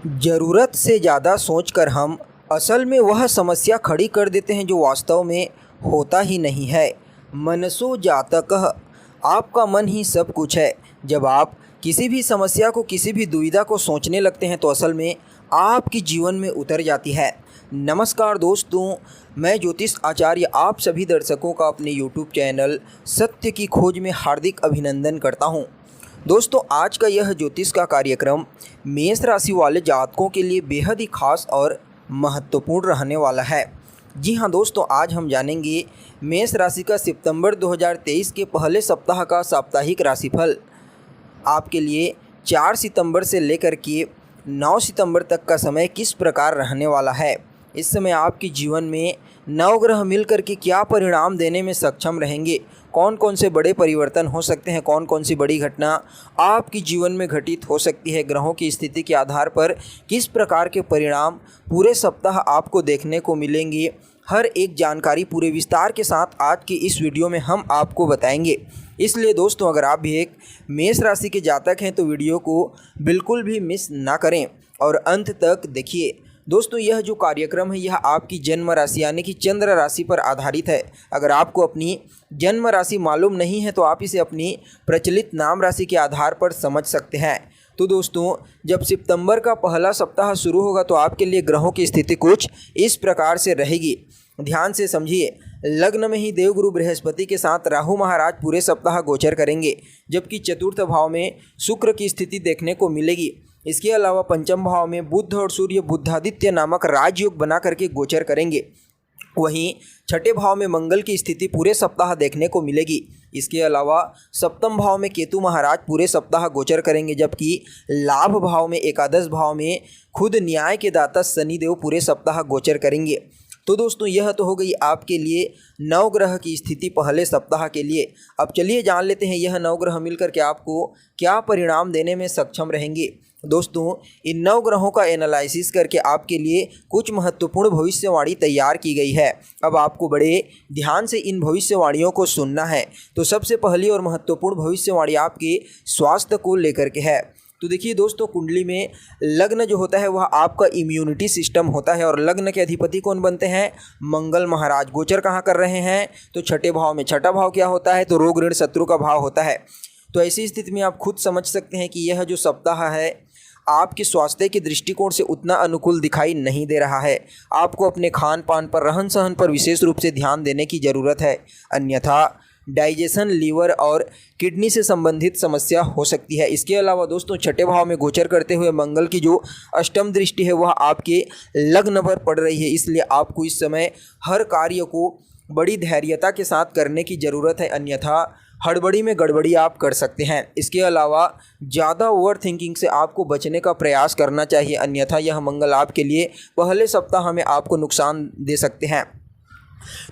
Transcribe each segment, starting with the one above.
ज़रूरत से ज़्यादा सोचकर हम असल में वह समस्या खड़ी कर देते हैं जो वास्तव में होता ही नहीं है। मनसो जातकः, आपका मन ही सब कुछ है। जब आप किसी भी समस्या को, किसी भी दुविधा को सोचने लगते हैं तो असल में आपकी जीवन में उतर जाती है। नमस्कार दोस्तों, मैं ज्योतिष आचार्य आप सभी दर्शकों का अपने YouTube चैनल सत्य की खोज में हार्दिक अभिनंदन करता हूं। दोस्तों, आज का यह ज्योतिष का कार्यक्रम मेष राशि वाले जातकों के लिए बेहद ही खास और महत्वपूर्ण रहने वाला है। जी हाँ दोस्तों, आज हम जानेंगे मेष राशि का सितंबर 2023 के पहले सप्ताह का साप्ताहिक राशिफल। आपके लिए 4 सितंबर से लेकर के 9 सितंबर तक का समय किस प्रकार रहने वाला है। इस समय आपके जीवन में नवग्रह मिलकर के क्या परिणाम देने में सक्षम रहेंगे, कौन कौन से बड़े परिवर्तन हो सकते हैं, कौन कौन सी बड़ी घटना आपके जीवन में घटित हो सकती है, ग्रहों की स्थिति के आधार पर किस प्रकार के परिणाम पूरे सप्ताह आपको देखने को मिलेंगे, हर एक जानकारी पूरे विस्तार के साथ आज की इस वीडियो में हम आपको बताएंगे। इसलिए दोस्तों, अगर आप भी एक मेष राशि के जातक हैं तो वीडियो को बिल्कुल भी मिस ना करें और अंत तक देखिए। दोस्तों, यह जो कार्यक्रम है यह आपकी जन्म राशि यानी कि चंद्र राशि पर आधारित है। अगर आपको अपनी जन्म राशि मालूम नहीं है तो आप इसे अपनी प्रचलित नाम राशि के आधार पर समझ सकते हैं। तो दोस्तों, जब सितंबर का पहला सप्ताह शुरू होगा तो आपके लिए ग्रहों की स्थिति कुछ इस प्रकार से रहेगी। ध्यान से समझिए। लग्न में ही देवगुरु बृहस्पति के साथ राहु महाराज पूरे सप्ताह गोचर करेंगे, जबकि चतुर्थ भाव में शुक्र की स्थिति देखने को मिलेगी। इसके अलावा पंचम भाव में बुध और सूर्य बुधादित्य नामक राजयोग बना करके गोचर करेंगे। वहीं छठे भाव में मंगल की स्थिति पूरे सप्ताह देखने को मिलेगी। इसके अलावा सप्तम भाव में केतु महाराज पूरे सप्ताह गोचर करेंगे, जबकि लाभ भाव में एकादश भाव में खुद न्याय के दाता शनिदेव पूरे सप्ताह गोचर करेंगे। तो दोस्तों, यह तो हो गई आपके लिए नवग्रह की स्थिति पहले सप्ताह के लिए। अब चलिए जान लेते हैं यह नवग्रह मिलकर के आपको क्या परिणाम देने में सक्षम रहेंगे। दोस्तों, इन नवग्रहों का एनालिसिस करके आपके लिए कुछ महत्वपूर्ण भविष्यवाणी तैयार की गई है। अब आपको बड़े ध्यान से इन भविष्यवाणियों को सुनना है। तो सबसे पहली और महत्वपूर्ण भविष्यवाणी आपके स्वास्थ्य को लेकर के है। तो देखिए दोस्तों, कुंडली में लग्न जो होता है वह आपका इम्यूनिटी सिस्टम होता है और लग्न के अधिपति कौन बनते हैं? मंगल महाराज। गोचर कहाँ कर रहे हैं? तो छठे भाव में। छठा भाव क्या होता है? तो रोग ऋण शत्रु का भाव होता है। तो ऐसी स्थिति में आप खुद समझ सकते हैं कि यह जो सप्ताह है आपके स्वास्थ्य के दृष्टिकोण से उतना अनुकूल दिखाई नहीं दे रहा है। आपको अपने खान पान पर, रहन सहन पर विशेष रूप से ध्यान देने की ज़रूरत है, अन्यथा डाइजेशन, लीवर और किडनी से संबंधित समस्या हो सकती है। इसके अलावा दोस्तों, छठे भाव में गोचर करते हुए मंगल की जो अष्टम दृष्टि है वह आपके लग्न पर पड़ रही है। इसलिए आपको इस समय हर कार्य को बड़ी धैर्यता के साथ करने की ज़रूरत है, अन्यथा हड़बड़ी में गड़बड़ी आप कर सकते हैं। इसके अलावा ज़्यादा ओवर थिंकिंग से आपको बचने का प्रयास करना चाहिए, अन्यथा यह मंगल आपके लिए पहले सप्ताह में आपको नुकसान दे सकते हैं।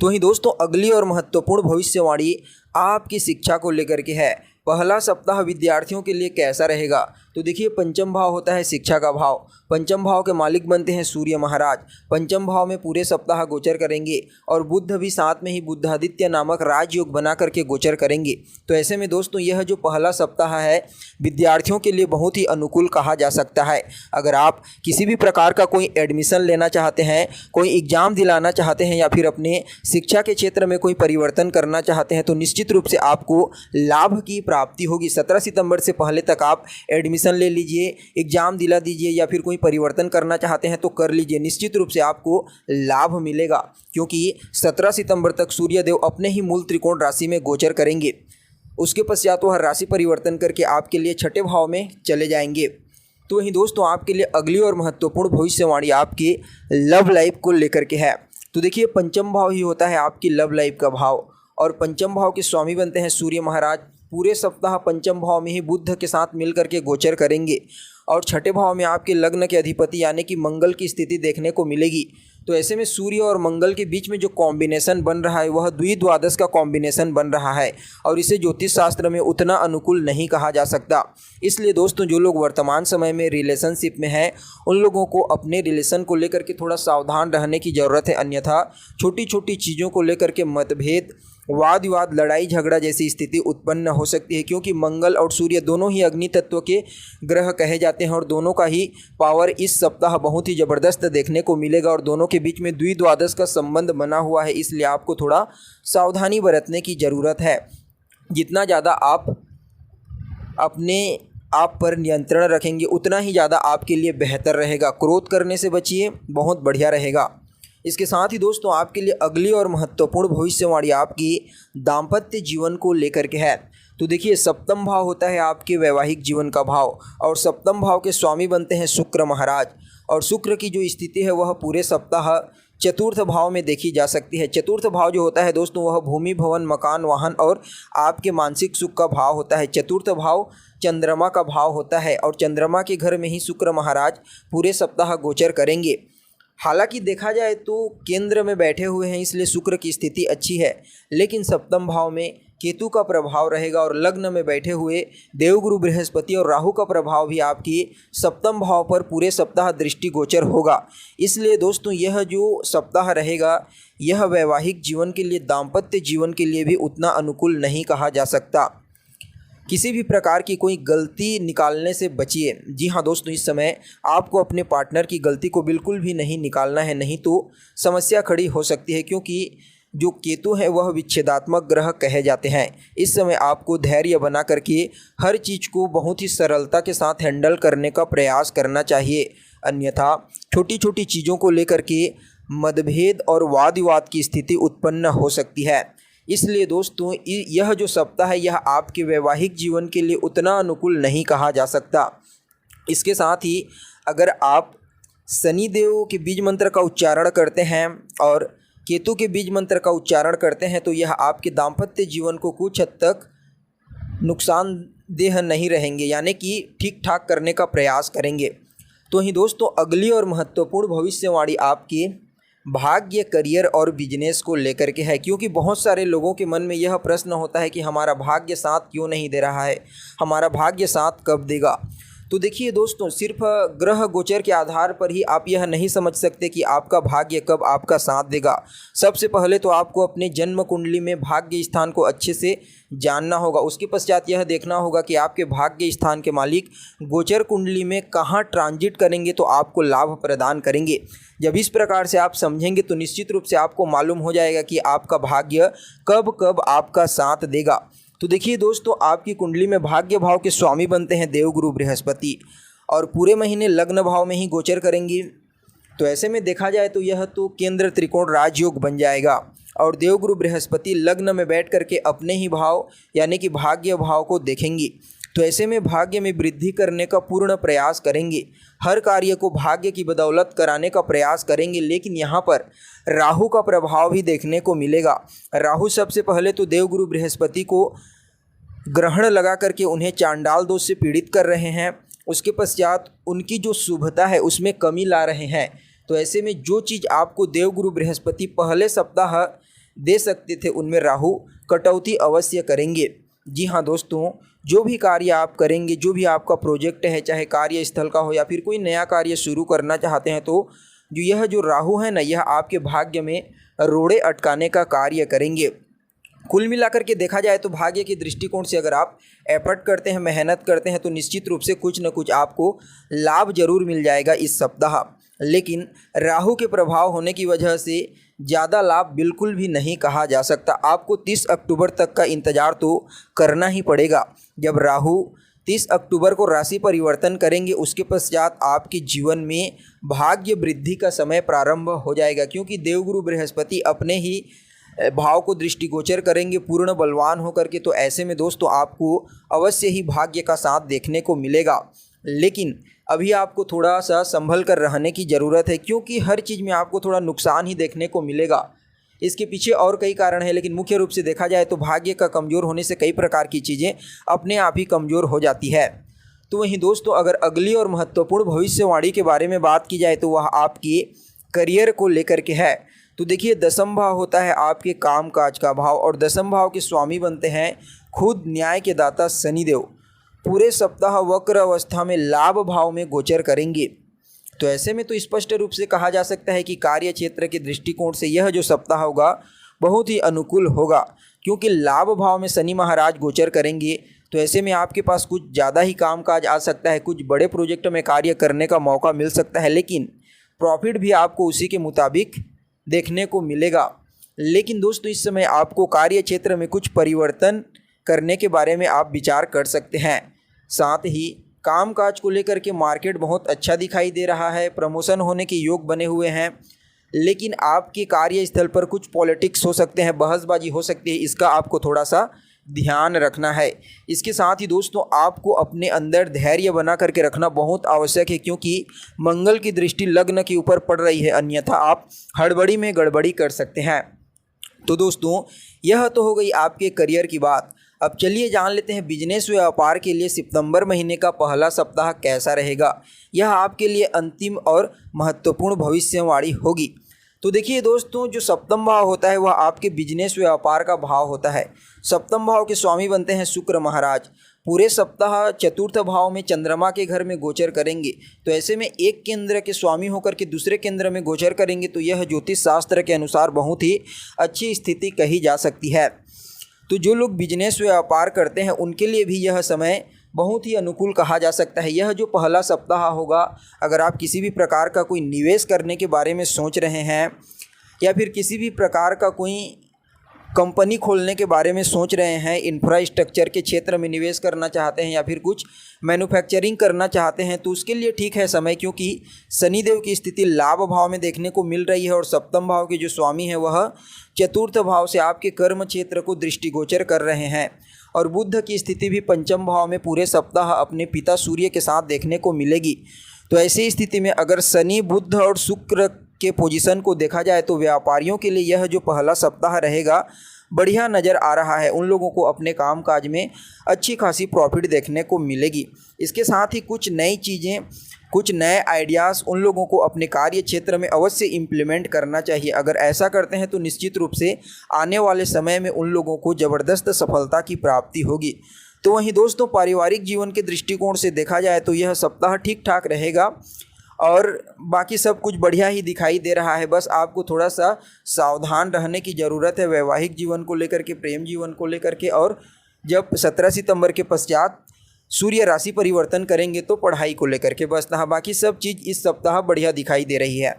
तो ही दोस्तों, अगली और महत्वपूर्ण भविष्यवाणी आपकी शिक्षा को लेकर के है। पहला सप्ताह विद्यार्थियों के लिए कैसा रहेगा? तो देखिए, पंचम भाव होता है शिक्षा का भाव। पंचम भाव के मालिक बनते हैं सूर्य महाराज। पंचम भाव में पूरे सप्ताह गोचर करेंगे और बुध भी साथ में ही बुधादित्य नामक राजयोग बना करके गोचर करेंगे। तो ऐसे में दोस्तों, यह जो पहला सप्ताह है विद्यार्थियों के लिए बहुत ही अनुकूल कहा जा सकता है। अगर आप किसी भी प्रकार का कोई एडमिशन लेना चाहते हैं, कोई एग्ज़ाम दिलाना चाहते हैं या फिर अपने शिक्षा के क्षेत्र में कोई परिवर्तन करना चाहते हैं तो निश्चित रूप से आपको लाभ की प्राप्ति होगी। 17 सितंबर से पहले तक आप एडमिशन ले लीजिए, एग्ज़ाम दिला दीजिए या फिर कोई परिवर्तन करना चाहते हैं तो कर लीजिए। निश्चित रूप से आपको लाभ मिलेगा, क्योंकि 17 सितंबर तक सूर्यदेव अपने ही मूल त्रिकोण राशि में गोचर करेंगे। उसके पश्चात वह राशि परिवर्तन करके आपके लिए छठे भाव में चले जाएंगे। तो वहीं दोस्तों, आपके लिए अगली और महत्वपूर्ण भविष्यवाणी आपके लव लाइफ को लेकर के है। तो देखिए, पंचम भाव ही होता है आपकी लव लाइफ का भाव और पंचम भाव के स्वामी बनते हैं सूर्य महाराज। पूरे सप्ताह पंचम भाव में ही बुध के साथ मिलकर के गोचर करेंगे और छठे भाव में आपके लग्न के अधिपति यानी कि मंगल की स्थिति देखने को मिलेगी। तो ऐसे में सूर्य और मंगल के बीच में जो कॉम्बिनेशन बन रहा है वह द्विद्वादश का कॉम्बिनेशन बन रहा है और इसे ज्योतिष शास्त्र में उतना अनुकूल नहीं कहा जा सकता। इसलिए दोस्तों, जो लोग वर्तमान समय में रिलेशनशिप में हैं उन लोगों को अपने रिलेशन को लेकर के थोड़ा सावधान रहने की ज़रूरत है, अन्यथा छोटी छोटी चीज़ों को लेकर के मतभेद वाद विवाद, लड़ाई झगड़ा जैसी स्थिति उत्पन्न हो सकती है, क्योंकि मंगल और सूर्य दोनों ही अग्नि तत्व के ग्रह कहे जाते हैं और दोनों का ही पावर इस सप्ताह बहुत ही ज़बरदस्त देखने को मिलेगा और दोनों के बीच में द्विद्वादश का संबंध बना हुआ है। इसलिए आपको थोड़ा सावधानी बरतने की ज़रूरत है। जितना ज़्यादा आप अपने आप पर नियंत्रण रखेंगे उतना ही ज़्यादा आपके लिए बेहतर रहेगा। क्रोध करने से बचिए, बहुत बढ़िया रहेगा। इसके साथ ही दोस्तों आपके लिए अगली और महत्वपूर्ण भविष्यवाणी आपकी दाम्पत्य जीवन को लेकर के है। तो देखिए, सप्तम भाव होता है आपके वैवाहिक जीवन का भाव और सप्तम भाव के स्वामी बनते हैं शुक्र महाराज। और शुक्र की जो स्थिति है वह पूरे सप्ताह चतुर्थ भाव में देखी जा सकती है। चतुर्थ भाव जो होता है दोस्तों वह भूमि, भवन, मकान, वाहन और आपके मानसिक सुख का भाव होता है। चतुर्थ भाव चंद्रमा का भाव होता है और चंद्रमा के घर में ही शुक्र महाराज पूरे सप्ताह गोचर करेंगे। हालांकि देखा जाए तो केंद्र में बैठे हुए हैं इसलिए शुक्र की स्थिति अच्छी है, लेकिन सप्तम भाव में केतु का प्रभाव रहेगा और लग्न में बैठे हुए देवगुरु बृहस्पति और राहु का प्रभाव भी आपकी सप्तम भाव पर पूरे सप्ताह दृष्टिगोचर होगा। इसलिए दोस्तों यह जो सप्ताह रहेगा यह वैवाहिक जीवन के लिए, दाम्पत्य जीवन के लिए भी उतना अनुकूल नहीं कहा जा सकता। किसी भी प्रकार की कोई गलती निकालने से बचिए। जी हाँ दोस्तों, इस समय आपको अपने पार्टनर की गलती को बिल्कुल भी नहीं निकालना है, नहीं तो समस्या खड़ी हो सकती है, क्योंकि जो केतु है वह विच्छेदात्मक ग्रह कहे जाते हैं। इस समय आपको धैर्य बना करके हर चीज़ को बहुत ही सरलता के साथ हैंडल करने का प्रयास करना चाहिए, अन्यथा छोटी छोटी चीज़ों को लेकर के मतभेद और वाद विवाद की स्थिति उत्पन्न हो सकती है। इसलिए दोस्तों यह जो सप्ताह है यह आपके वैवाहिक जीवन के लिए उतना अनुकूल नहीं कहा जा सकता। इसके साथ ही अगर आप शनि देव के बीज मंत्र का उच्चारण करते हैं और केतु के बीज मंत्र का उच्चारण करते हैं तो यह आपके दाम्पत्य जीवन को कुछ हद तक नुकसानदेह नहीं रहेंगे, यानी कि ठीक ठाक करने का प्रयास करेंगे। तो ही दोस्तों अगली और महत्वपूर्ण भविष्यवाणी आपकी भाग्य, करियर और बिजनेस को लेकर के है, क्योंकि बहुत सारे लोगों के मन में यह प्रश्न होता है कि हमारा भाग्य साथ क्यों नहीं दे रहा है, हमारा भाग्य साथ कब देगा। तो देखिए दोस्तों, सिर्फ ग्रह गोचर के आधार पर ही आप यह नहीं समझ सकते कि आपका भाग्य कब आपका साथ देगा। सबसे पहले तो आपको अपने जन्म कुंडली में भाग्य स्थान को अच्छे से जानना होगा। उसके पश्चात यह देखना होगा कि आपके भाग्य स्थान के मालिक गोचर कुंडली में कहाँ ट्रांजिट करेंगे तो आपको लाभ प्रदान करेंगे। जब इस प्रकार से आप समझेंगे तो निश्चित रूप से आपको मालूम हो जाएगा कि आपका भाग्य कब कब आपका साथ देगा। तो देखिए दोस्तों, आपकी कुंडली में भाग्य भाव के स्वामी बनते हैं देवगुरु बृहस्पति और पूरे महीने लग्न भाव में ही गोचर करेंगे। तो ऐसे में देखा जाए तो यह तो केंद्र त्रिकोण राजयोग बन जाएगा और देवगुरु बृहस्पति लग्न में बैठ करके अपने ही भाव यानी कि भाग्य भाव को देखेंगे। तो ऐसे में भाग्य में वृद्धि करने का पूर्ण प्रयास करेंगे, हर कार्य को भाग्य की बदौलत कराने का प्रयास करेंगे। लेकिन यहाँ पर राहु का प्रभाव भी देखने को मिलेगा। राहु सबसे पहले तो देवगुरु बृहस्पति को ग्रहण लगा करके उन्हें चांडाल दोष से पीड़ित कर रहे हैं, उसके पश्चात उनकी जो शुभता है उसमें कमी ला रहे हैं। तो ऐसे में जो चीज़ आपको देवगुरु बृहस्पति पहले सप्ताह दे सकते थे उनमें राहु कटौती अवश्य करेंगे। जी हाँ दोस्तों, जो भी कार्य आप करेंगे, जो भी आपका प्रोजेक्ट है, चाहे कार्यस्थल का हो या फिर कोई नया कार्य शुरू करना चाहते हैं, तो यह जो राहु है ना, यह आपके भाग्य में रोड़े अटकाने का कार्य करेंगे। कुल मिलाकर के देखा जाए तो भाग्य के दृष्टिकोण से अगर आप एफर्ट करते हैं, मेहनत करते हैं तो निश्चित रूप से कुछ न कुछ आपको लाभ जरूर मिल जाएगा इस सप्ताह। लेकिन राहु के प्रभाव होने की वजह से ज़्यादा लाभ बिल्कुल भी नहीं कहा जा सकता। आपको 30 अक्टूबर तक का इंतज़ार तो करना ही पड़ेगा। जब राहु 30 अक्टूबर को राशि परिवर्तन करेंगे उसके पश्चात आपके जीवन में भाग्य वृद्धि का समय प्रारंभ हो जाएगा, क्योंकि देवगुरु बृहस्पति अपने ही भाव को दृष्टिगोचर करेंगे पूर्ण बलवान होकर के। तो ऐसे में दोस्तों आपको अवश्य ही भाग्य का साथ देखने को मिलेगा। लेकिन अभी आपको थोड़ा सा संभल कर रहने की ज़रूरत है, क्योंकि हर चीज़ में आपको थोड़ा नुकसान ही देखने को मिलेगा। इसके पीछे और कई कारण हैं, लेकिन मुख्य रूप से देखा जाए तो भाग्य का कमज़ोर होने से कई प्रकार की चीज़ें अपने आप ही कमज़ोर हो जाती है। तो वहीं दोस्तों अगर अगली और महत्वपूर्ण भविष्यवाणी के बारे में बात की जाए तो वह आपकी करियर को लेकर के है। तो देखिए, दसम भाव होता है आपके काम काज का भाव और दसम भाव के स्वामी बनते हैं खुद न्याय के दाता शनिदेव। पूरे सप्ताह वक्र अवस्था में लाभ भाव में गोचर करेंगे। तो ऐसे में तो स्पष्ट रूप से कहा जा सकता है कि कार्य क्षेत्र के दृष्टिकोण से यह जो सप्ताह होगा बहुत ही अनुकूल होगा, क्योंकि लाभ भाव में शनि महाराज गोचर करेंगे। तो ऐसे में आपके पास कुछ ज़्यादा ही कामकाज आ सकता है, कुछ बड़े प्रोजेक्ट में कार्य करने का मौका मिल सकता है, लेकिन प्रॉफिट भी आपको उसी के मुताबिक देखने को मिलेगा। लेकिन दोस्तों इस समय आपको कार्य क्षेत्र में कुछ परिवर्तन करने के बारे में आप विचार कर सकते हैं। साथ ही कामकाज को लेकर के मार्केट बहुत अच्छा दिखाई दे रहा है, प्रमोशन होने के योग बने हुए हैं, लेकिन आपके कार्यस्थल पर कुछ पॉलिटिक्स हो सकते हैं, बहसबाजी हो सकती है, इसका आपको थोड़ा सा ध्यान रखना है। इसके साथ ही दोस्तों आपको अपने अंदर धैर्य बना करके रखना बहुत आवश्यक है, क्योंकि मंगल की दृष्टि लग्न के ऊपर पड़ रही है, अन्यथा आप हड़बड़ी में गड़बड़ी कर सकते हैं। तो दोस्तों यह तो हो गई आपके करियर की बात। अब चलिए जान लेते हैं बिजनेस व्यापार के लिए सितंबर महीने का पहला सप्ताह कैसा रहेगा। यह आपके लिए अंतिम और महत्वपूर्ण भविष्यवाणी होगी। तो देखिए दोस्तों, जो सप्तम भाव होता है वह आपके बिजनेस व्यापार का भाव होता है। सप्तम भाव के स्वामी बनते हैं शुक्र महाराज। पूरे सप्ताह चतुर्थ भाव में चंद्रमा के घर में गोचर करेंगे। तो ऐसे में एक केंद्र के स्वामी होकर के दूसरे केंद्र में गोचर करेंगे, तो यह ज्योतिष शास्त्र के अनुसार बहुत ही अच्छी स्थिति कही जा सकती है। तो जो लोग बिजनेस व्यापार करते हैं उनके लिए भी यह समय बहुत ही अनुकूल कहा जा सकता है। यह जो पहला सप्ताह होगा, अगर आप किसी भी प्रकार का कोई निवेश करने के बारे में सोच रहे हैं या फिर किसी भी प्रकार का कोई कंपनी खोलने के बारे में सोच रहे हैं, इंफ्रास्ट्रक्चर के क्षेत्र में निवेश करना चाहते हैं या फिर कुछ मैन्युफैक्चरिंग करना चाहते हैं, तो उसके लिए ठीक है समय, क्योंकि शनिदेव की स्थिति लाभ भाव में देखने को मिल रही है और सप्तम भाव के जो स्वामी हैं वह चतुर्थ भाव से आपके कर्म क्षेत्र को दृष्टिगोचर कर रहे हैं। और बुध की स्थिति भी पंचम भाव में पूरे सप्ताह अपने पिता सूर्य के साथ देखने को मिलेगी। तो ऐसी स्थिति में अगर शनि, बुध और शुक्र के पोजीशन को देखा जाए तो व्यापारियों के लिए यह जो पहला सप्ताह रहेगा बढ़िया नज़र आ रहा है। उन लोगों को अपने कामकाज में अच्छी खासी प्रॉफिट देखने को मिलेगी। इसके साथ ही कुछ नई चीज़ें, कुछ नए आइडियाज़ उन लोगों को अपने कार्य क्षेत्र में अवश्य इम्प्लीमेंट करना चाहिए। अगर ऐसा करते हैं तो निश्चित रूप से आने वाले समय में उन लोगों को ज़बरदस्त सफलता की प्राप्ति होगी। तो वहीं दोस्तों पारिवारिक जीवन के दृष्टिकोण से देखा जाए तो यह सप्ताह ठीक ठाक रहेगा और बाकी सब कुछ बढ़िया ही दिखाई दे रहा है। बस आपको थोड़ा सा सावधान रहने की ज़रूरत है वैवाहिक जीवन को लेकर के, प्रेम जीवन को लेकर के। और जब 17 सितंबर के पश्चात सूर्य राशि परिवर्तन करेंगे तो पढ़ाई को लेकर के, बस बाकी सब चीज़ इस सप्ताह बढ़िया दिखाई दे रही है।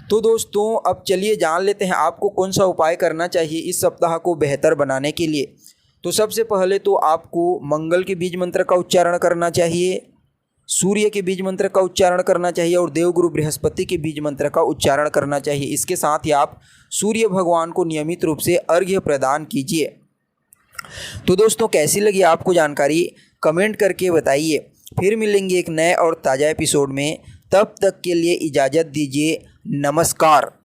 तो दोस्तों अब चलिए जान लेते हैं आपको कौन सा उपाय करना चाहिए इस सप्ताह को बेहतर बनाने के लिए। तो सबसे पहले तो आपको मंगल के बीज मंत्र का उच्चारण करना चाहिए, सूर्य के बीज मंत्र का उच्चारण करना चाहिए और देवगुरु बृहस्पति के बीज मंत्र का उच्चारण करना चाहिए। इसके साथ ही आप सूर्य भगवान को नियमित रूप से अर्घ्य प्रदान कीजिए। तो दोस्तों कैसी लगी आपको जानकारी कमेंट करके बताइए। फिर मिलेंगे एक नए और ताज़ा एपिसोड में, तब तक के लिए इजाज़त दीजिए। नमस्कार।